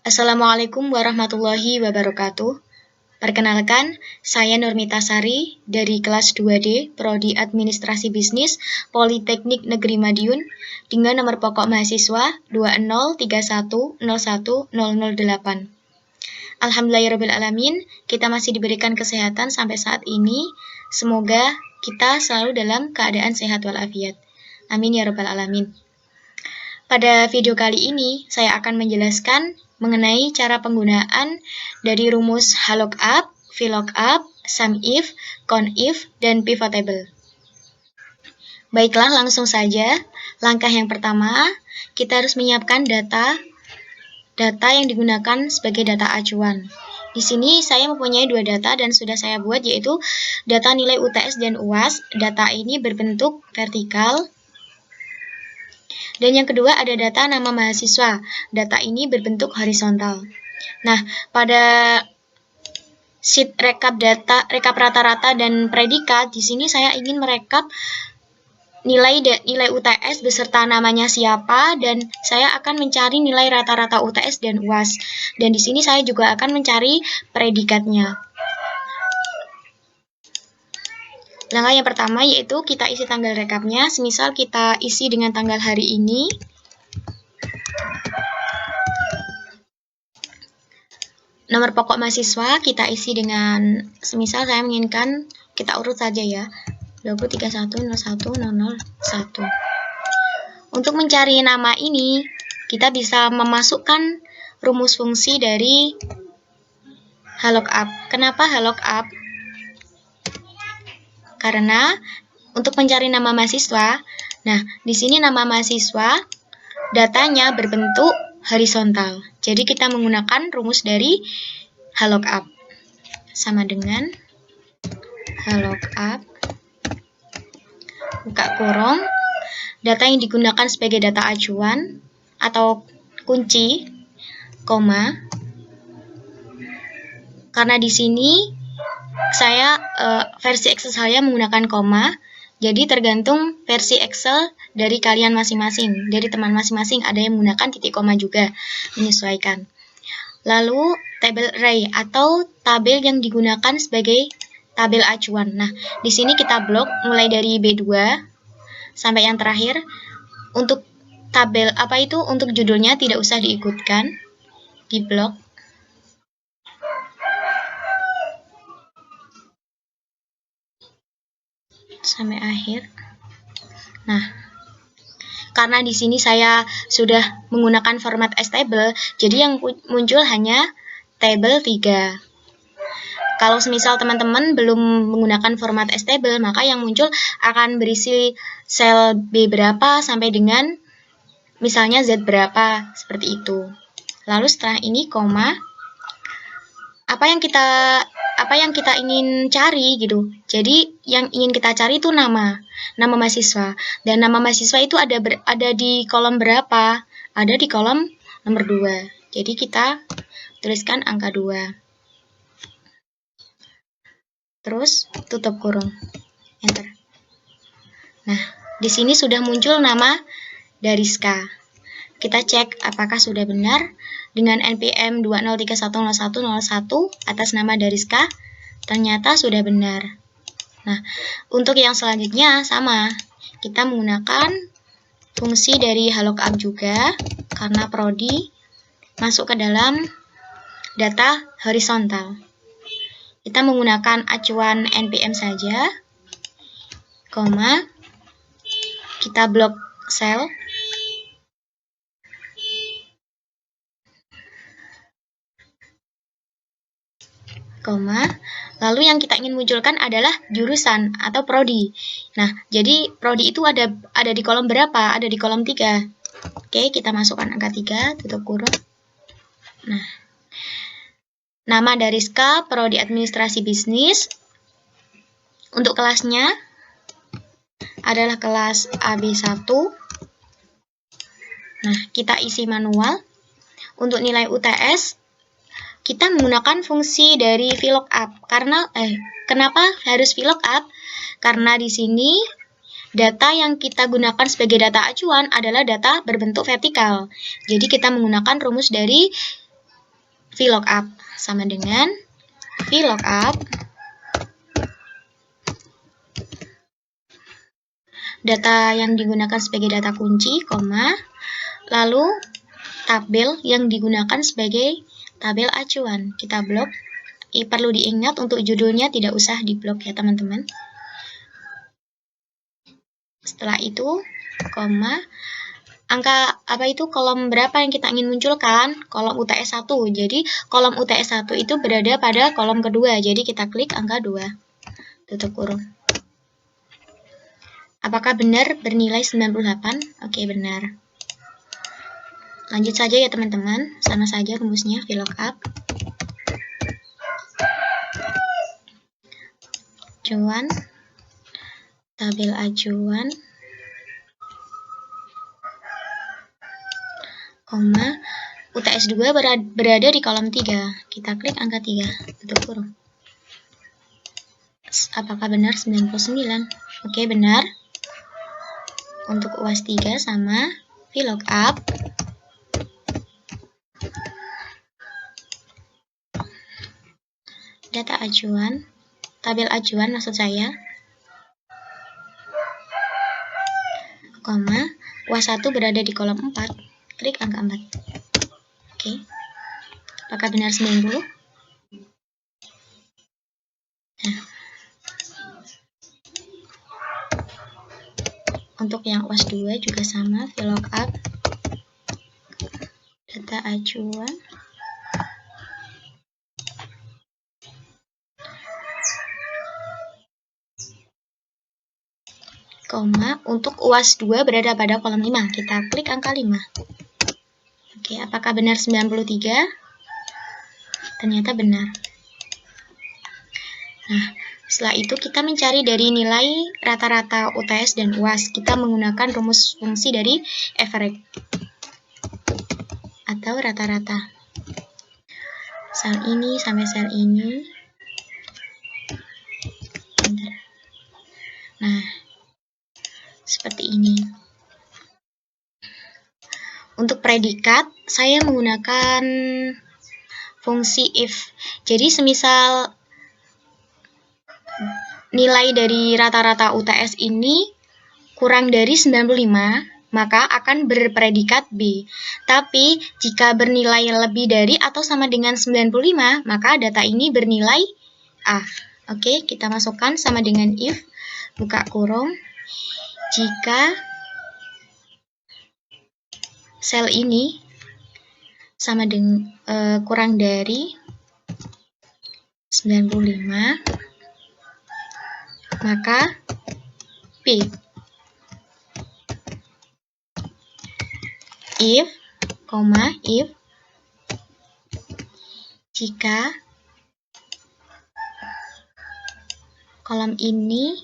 Assalamualaikum warahmatullahi wabarakatuh. Perkenalkan, saya Nurmita Sari dari kelas 2D Prodi Administrasi Bisnis Politeknik Negeri Madiun dengan nomor pokok mahasiswa 203101008. Alhamdulillahirrahmanirrahim, kita masih diberikan kesehatan sampai saat ini. Semoga kita selalu dalam keadaan sehat walafiat. Amin ya rabbal alamin. Pada video kali ini, saya akan menjelaskan mengenai cara penggunaan dari rumus HLOOKUP, VLOOKUP, SUMIF, COUNTIF, dan pivot table. Baiklah, langsung saja. Langkah yang pertama, kita harus menyiapkan data yang digunakan sebagai data acuan. Di sini saya mempunyai dua data dan sudah saya buat, yaitu data nilai UTS dan UAS. Data ini berbentuk vertikal. Dan yang kedua ada data nama mahasiswa. Data ini berbentuk horizontal. Nah, pada sheet rekap rata-rata dan predikat, di sini saya ingin merekap nilai UTS beserta namanya siapa, dan saya akan mencari nilai rata-rata UTS dan UAS. Dan di sini saya juga akan mencari predikatnya. Langkah yang pertama yaitu kita isi tanggal rekapnya. Semisal kita isi dengan tanggal hari ini. Nomor pokok mahasiswa kita isi dengan, semisal saya menginginkan, kita urut saja ya, 2031010001. Untuk mencari nama ini, kita bisa memasukkan rumus fungsi dari HLOOKUP. Kenapa HLOOKUP? Karena untuk mencari nama mahasiswa, nah di sini nama mahasiswa datanya berbentuk horizontal. Jadi kita menggunakan rumus dari HLOOKUP sama dengan HLOOKUP buka kurung, data yang digunakan sebagai data acuan atau kunci, koma. Karena di sini saya versi Excel saya menggunakan koma, jadi tergantung versi Excel dari kalian masing-masing, dari teman masing-masing, ada yang menggunakan titik koma juga, menyesuaikan. Lalu tabel array atau tabel yang digunakan sebagai tabel acuan. Nah, di sini kita blok mulai dari B2 sampai yang terakhir. Untuk tabel untuk judulnya tidak usah diikutkan, di blok. Sampai akhir. Nah, karena di sini saya sudah menggunakan format stable, jadi yang muncul hanya tabel 3. Kalau semisal teman-teman belum menggunakan format stable, maka yang muncul akan berisi sel B berapa sampai dengan misalnya Z berapa, seperti itu. Lalu setelah ini koma, apa yang kita ingin cari gitu. Jadi yang ingin kita cari itu nama mahasiswa. Dan nama mahasiswa itu ada di kolom berapa? Ada di kolom nomor 2. Jadi kita tuliskan angka 2. Terus tutup kurung. Enter. Nah, di sini sudah muncul nama Dariska. Kita cek apakah sudah benar dengan NPM 20310101 atas nama Dariska. Ternyata sudah benar. Nah, untuk yang selanjutnya sama. Kita menggunakan fungsi dari HLOOKUP juga, karena prodi masuk ke dalam data horizontal. Kita menggunakan acuan NPM saja, koma, kita blok sel, koma, lalu yang kita ingin munculkan adalah jurusan atau prodi. Nah, jadi prodi itu ada di kolom berapa? Ada di kolom 3. Oke, kita masukkan angka 3, tutup kurung. Nah, nama Dariska, prodi administrasi bisnis. Untuk kelasnya adalah kelas AB1. Nah, kita isi manual. Untuk nilai UTS, kita menggunakan fungsi dari VLOOKUP. Kenapa harus VLOOKUP? Karena di sini data yang kita gunakan sebagai data acuan adalah data berbentuk vertikal. Jadi kita menggunakan rumus dari VLOOKUP sama dengan VLOOKUP data yang digunakan sebagai data kunci, lalu tabel yang digunakan sebagai tabel acuan. Kita blok. Perlu diingat untuk judulnya tidak usah diblok ya teman-teman. Setelah itu, angka kolom berapa yang kita ingin munculkan? Kolom UTS 1. Jadi kolom UTS 1 itu berada pada kolom kedua. Jadi kita klik angka 2. Tutup kurung. Apakah benar bernilai 98? Oke, benar. Lanjut saja ya teman-teman. Sama saja rumusnya VLOOKUP. Acuan, tabel acuan, UTS 2 berada di kolom 3. Kita klik angka 3, tutup kurung. Apakah benar 99? Oke, benar. Untuk UAS 3 sama VLOOKUP data acuan, tabel acuan maksud saya, UAS 1 berada di kolom 4. Klik angka 4. Oke. Apakah benar 90? Nah. Untuk yang UAS 2 juga sama, VLOOKUP data acuan, untuk UAS 2 berada pada kolom 5. Kita klik angka 5. Oke, apakah benar 93? Ternyata benar. Nah, setelah itu kita mencari dari nilai rata-rata UTS dan UAS. Kita menggunakan rumus fungsi dari average atau rata-rata. Sel ini sampai sel ini. Nah, seperti ini. Untuk predikat, saya menggunakan fungsi if. Jadi, semisal nilai dari rata-rata UTS ini kurang dari 95, maka akan berpredikat B. Tapi, jika bernilai lebih dari atau sama dengan 95, maka data ini bernilai A. Oke, kita masukkan sama dengan if, buka kurung, jika sel ini sama dengan kurang dari 95, maka P. If, jika kolom ini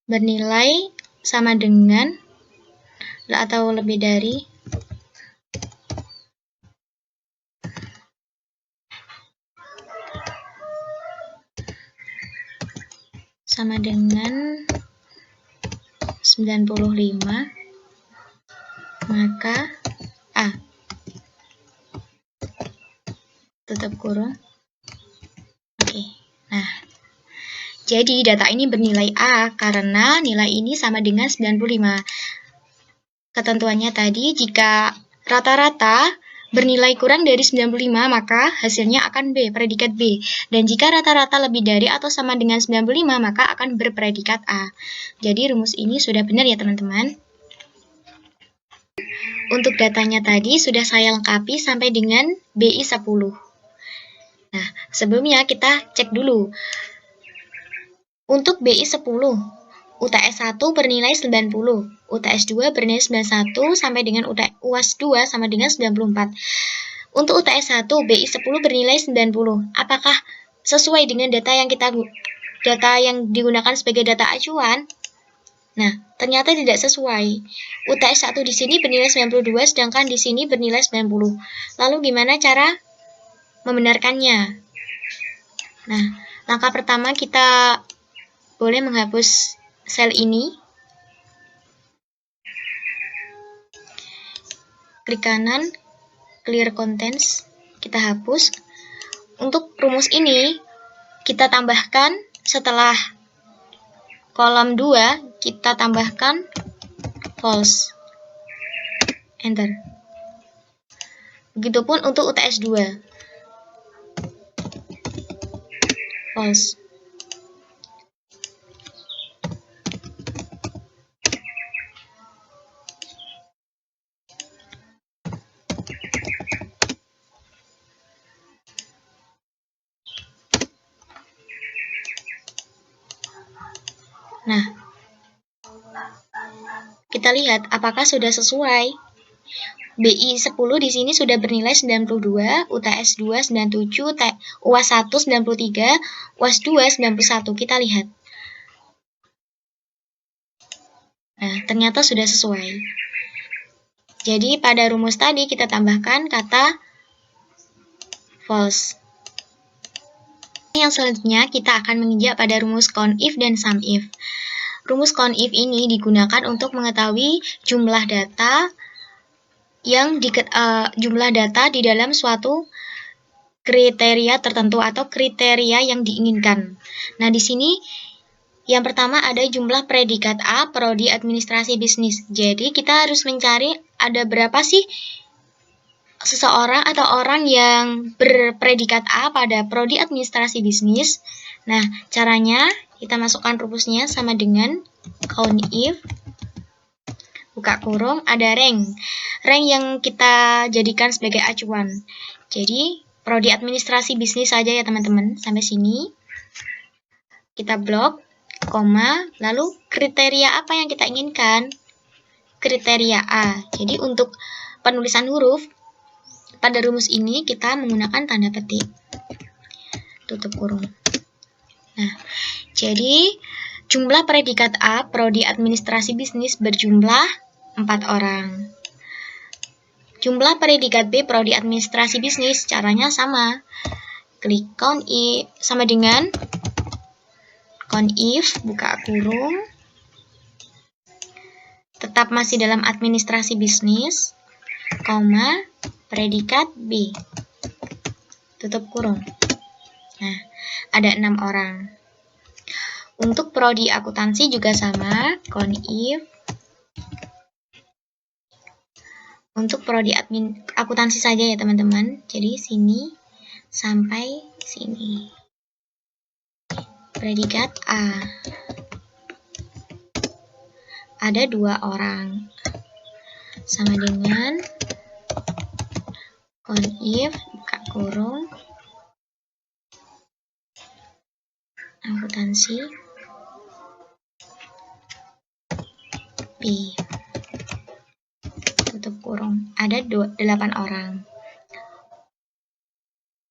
bernilai sama dengan atau lebih dari sama dengan 95, maka A. Tutup kurung. Oke. Nah, jadi data ini bernilai A karena nilai ini sama dengan 95. Ketentuannya tadi, jika rata-rata bernilai kurang dari 95, maka hasilnya akan B, predikat B. Dan jika rata-rata lebih dari atau sama dengan 95, maka akan berpredikat A. Jadi rumus ini sudah benar ya teman-teman. Untuk datanya tadi sudah saya lengkapi sampai dengan BI 10. Nah, sebelumnya kita cek dulu. Untuk BI 10, UTS 1 bernilai 90, UTS 2 bernilai 91 sampai dengan UAS 2 sama dengan 94. Untuk UTS 1 BI 10 bernilai 90. Apakah sesuai dengan data yang digunakan sebagai data acuan? Nah, ternyata tidak sesuai. UTS 1 di sini bernilai 92, sedangkan di sini bernilai 90. Lalu gimana cara membenarkannya? Nah, langkah pertama kita boleh menghapus sel ini. Klik kanan, clear contents, kita hapus. Untuk rumus ini, kita tambahkan setelah kolom 2, kita tambahkan false. Enter. Begitupun untuk UTS 2. False. Nah, kita lihat apakah sudah sesuai. BI 10 di sini sudah bernilai 92, UTS 2 97, UAS 1 93, UAS 2 91. Kita lihat. Nah, ternyata sudah sesuai. Jadi pada rumus tadi kita tambahkan kata false. Yang selanjutnya kita akan menginjak pada rumus CONIF dan SUMIF. Rumus CONIF ini digunakan untuk mengetahui jumlah data di dalam suatu kriteria tertentu atau kriteria yang diinginkan. Nah, di sini yang pertama ada jumlah predikat A, prodi administrasi bisnis. Jadi kita harus mencari ada berapa sih seseorang atau orang yang berpredikat A pada prodi administrasi bisnis. Nah, caranya kita masukkan rumusnya sama dengan CONIF, buka kurung, ada rank yang kita jadikan sebagai acuan. Jadi, prodi administrasi bisnis saja ya teman-teman, sampai sini. Kita blok, koma, lalu kriteria apa yang kita inginkan? Kriteria A. Jadi, untuk penulisan huruf, pada rumus ini kita menggunakan tanda petik. Tutup kurung. Nah, jadi jumlah predikat A, prodi administrasi bisnis berjumlah 4 orang. Jumlah predikat B, prodi administrasi bisnis, caranya sama. Klik CONIF, sama dengan CONIF, buka kurung, tetap masih dalam administrasi bisnis, koma, predikat B, tutup kurung. Nah, ada 6 orang. Untuk prodi akuntansi juga sama, CONIF. Untuk prodi akuntansi saja ya teman-teman. Jadi sini sampai sini. Predikat A. Ada 2 orang. Sama dengan CONIF, buka kurung, akuntansi B, tutup kurung. Ada 8 orang.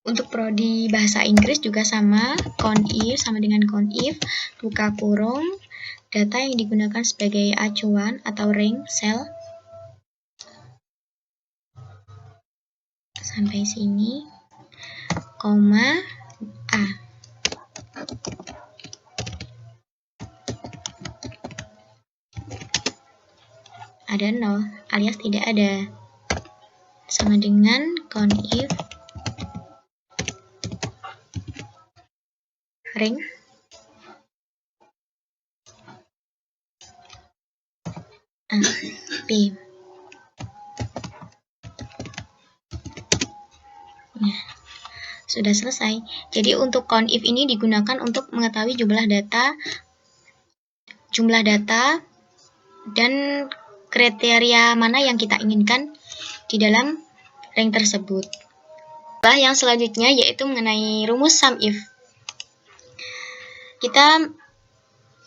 Untuk prodi bahasa Inggris juga sama, CONIF sama dengan CONIF, buka kurung, data yang digunakan sebagai acuan atau rank cell. Sampai sini, koma, A. Ada 0 alias tidak ada. Sama dengan CONIF rank A, B. Nah, sudah selesai. Jadi untuk CONIF ini digunakan untuk mengetahui jumlah data dan kriteria mana yang kita inginkan di dalam rank tersebut. Yang selanjutnya yaitu mengenai rumus SUMIF. Kita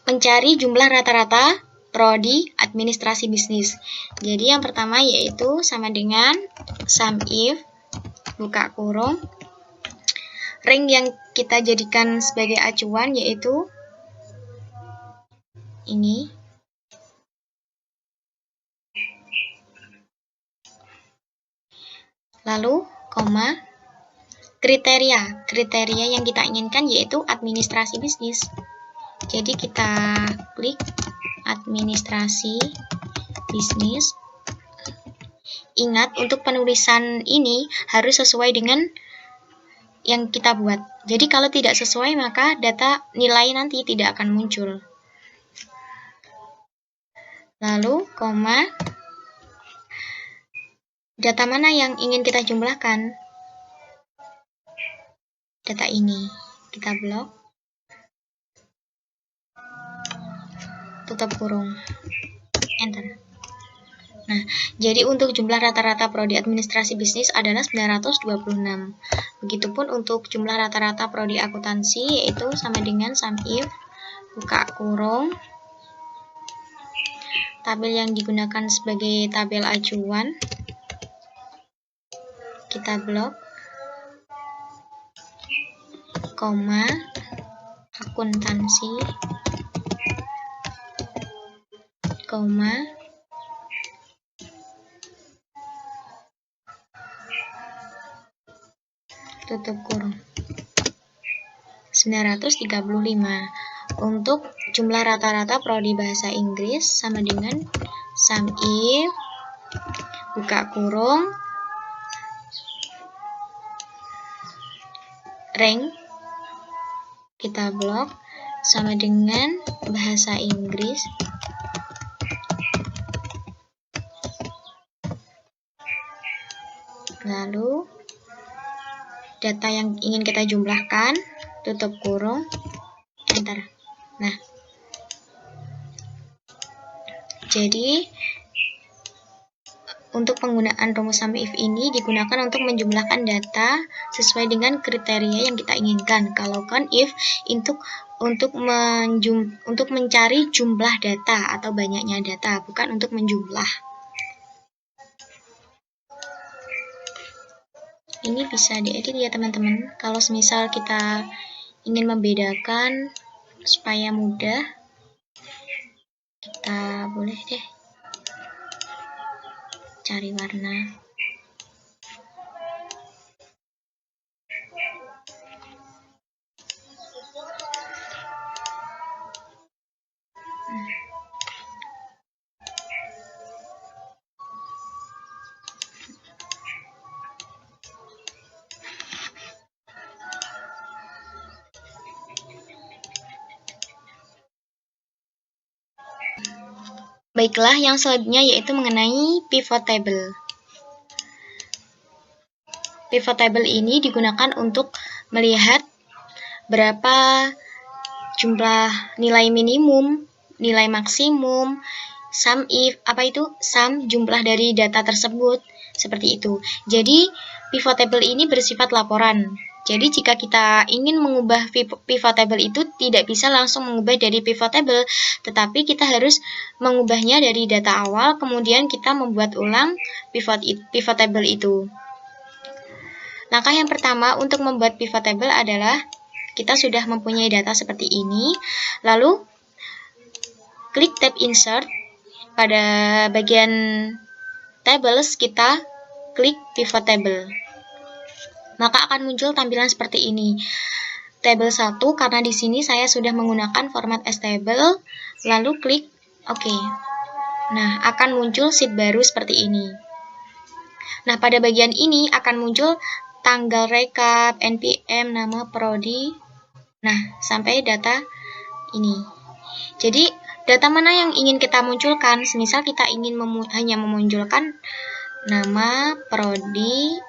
mencari jumlah rata-rata prodi administrasi bisnis. Jadi yang pertama yaitu sama dengan SUMIF buka kurung, ring yang kita jadikan sebagai acuan yaitu ini, lalu koma, kriteria yang kita inginkan yaitu administrasi bisnis. Jadi kita klik administrasi bisnis. Ingat, untuk penulisan ini harus sesuai dengan yang kita buat. Jadi kalau tidak sesuai maka data nilai nanti tidak akan muncul. Lalu koma, data mana yang ingin kita jumlahkan? Data ini. Kita blok. Tutup kurung. Enter. Nah, jadi untuk jumlah rata-rata prodi administrasi bisnis adalah 926. Begitupun untuk jumlah rata-rata prodi akuntansi yaitu sama dengan SUMIF, buka kurung, tabel yang digunakan sebagai tabel acuan, kita blok, koma, akuntansi, koma, tutup kurung. 935. Untuk jumlah rata-rata prodi bahasa Inggris sama dengan SUMIF, buka kurung, rank, kita blok, sama dengan bahasa Inggris, lalu data yang ingin kita jumlahkan, tutup kurung, enter. Nah, jadi untuk penggunaan rumus SUMIF ini digunakan untuk menjumlahkan data sesuai dengan kriteria yang kita inginkan. Kalau CONIF untuk mencari jumlah data atau banyaknya data, bukan untuk menjumlah. Ini bisa diedit ya teman-teman. Kalau semisal kita ingin membedakan supaya mudah, kita boleh deh cari warna. Baiklah, yang selanjutnya yaitu mengenai pivot table. Pivot table ini digunakan untuk melihat berapa jumlah nilai minimum, nilai maksimum, SUMIF, sum jumlah dari data tersebut, seperti itu. Jadi pivot table ini bersifat laporan. Jadi jika kita ingin mengubah pivot table itu tidak bisa langsung mengubah dari pivot table, tetapi kita harus mengubahnya dari data awal, kemudian kita membuat ulang pivot table itu. Langkah yang pertama untuk membuat pivot table adalah kita sudah mempunyai data seperti ini, lalu klik tab insert, pada bagian tables kita klik pivot table. Maka akan muncul tampilan seperti ini. Table 1 karena di sini saya sudah menggunakan format stable, lalu klik OK. Nah, akan muncul sheet baru seperti ini. Nah, pada bagian ini akan muncul tanggal rekap, NPM, nama prodi. Nah, sampai data ini. Jadi, data mana yang ingin kita munculkan? Semisal kita ingin hanya memunculkan nama prodi,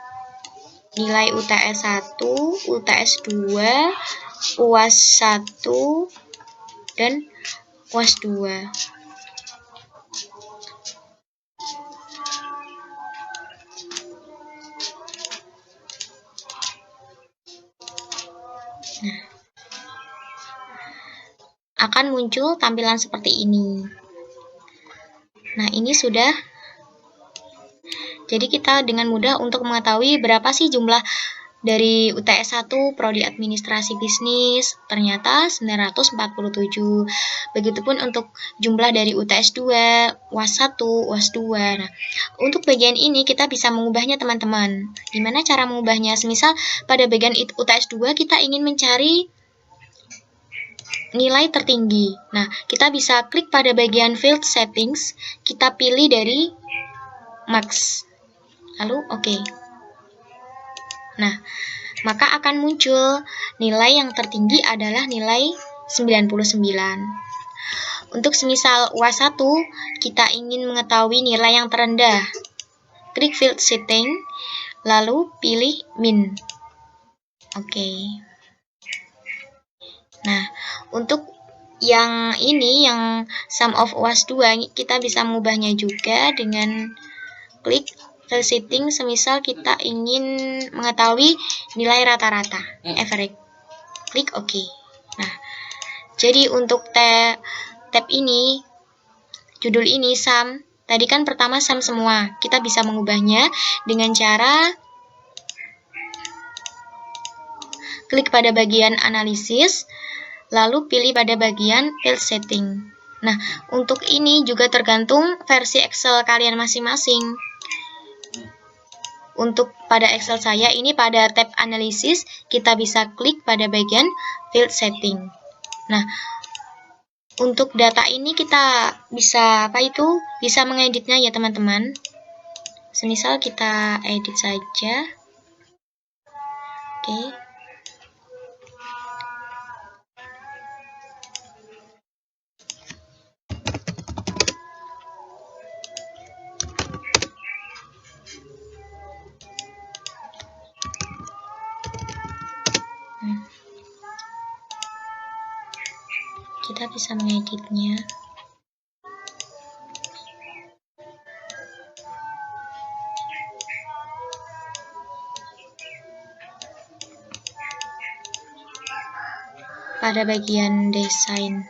nilai UTS 1, UTS 2, UAS 1, dan UAS 2. Nah, akan muncul tampilan seperti ini. Nah, ini sudah Jadi kita dengan mudah untuk mengetahui berapa sih jumlah dari UTS 1 Prodi Administrasi Bisnis, ternyata 947. Begitupun untuk jumlah dari UTS 2, UAS 1, UAS 2. Nah, untuk bagian ini kita bisa mengubahnya teman-teman. Gimana cara mengubahnya? Semisal pada bagian UTS 2 kita ingin mencari nilai tertinggi. Nah, kita bisa klik pada bagian Field Settings, kita pilih dari Max. Lalu oke. Nah, maka akan muncul nilai yang tertinggi adalah nilai 99. Untuk semisal UAS 1, kita ingin mengetahui nilai yang terendah. Klik Field Setting, lalu pilih Min. Oke. Nah, untuk yang ini, yang Sum of UAS 2, kita bisa mengubahnya juga dengan klik Field Setting, semisal kita ingin mengetahui nilai rata-rata, average. Klik OK. Nah, jadi untuk tab ini, judul ini sum, tadi kan pertama sum semua. Kita bisa mengubahnya dengan cara klik pada bagian analisis, lalu pilih pada bagian Field Setting. Nah, untuk ini juga tergantung versi Excel kalian masing-masing. Untuk pada Excel saya ini pada tab analisis, kita bisa klik pada bagian Field Setting. Nah, untuk data ini kita bisa bisa mengeditnya ya teman-teman. Semisal kita edit saja. Oke. Kita bisa mengeditnya. Pada bagian desain.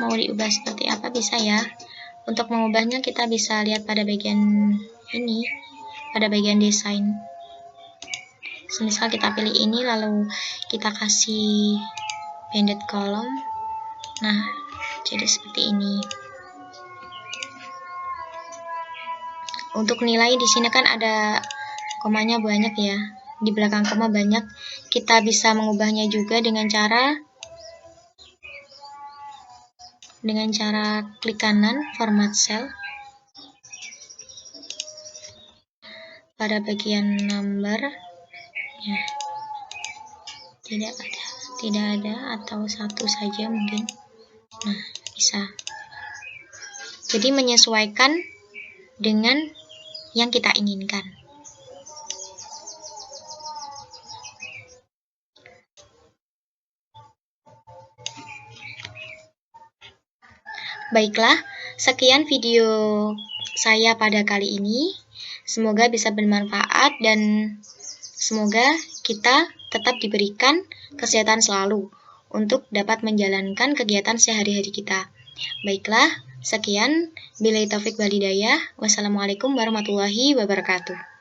Mau diubah seperti apa bisa ya. Untuk mengubahnya kita bisa lihat pada bagian ini, pada bagian desain. Semisal kita pilih ini, lalu kita kasih banded column. Nah, jadi seperti ini. Untuk nilai di sini kan ada komanya banyak ya. Di belakang koma banyak. Kita bisa mengubahnya juga dengan cara klik kanan format cell. Pada bagian number ya, tidak ada atau satu saja mungkin. Nah, bisa. Jadi menyesuaikan dengan yang kita inginkan. Baiklah, sekian video saya pada kali ini. Semoga bisa bermanfaat dan semoga kita tetap diberikan kesehatan selalu untuk dapat menjalankan kegiatan sehari-hari kita. Baiklah, sekian. Billahi taufik wal hidayah. Wassalamualaikum warahmatullahi wabarakatuh.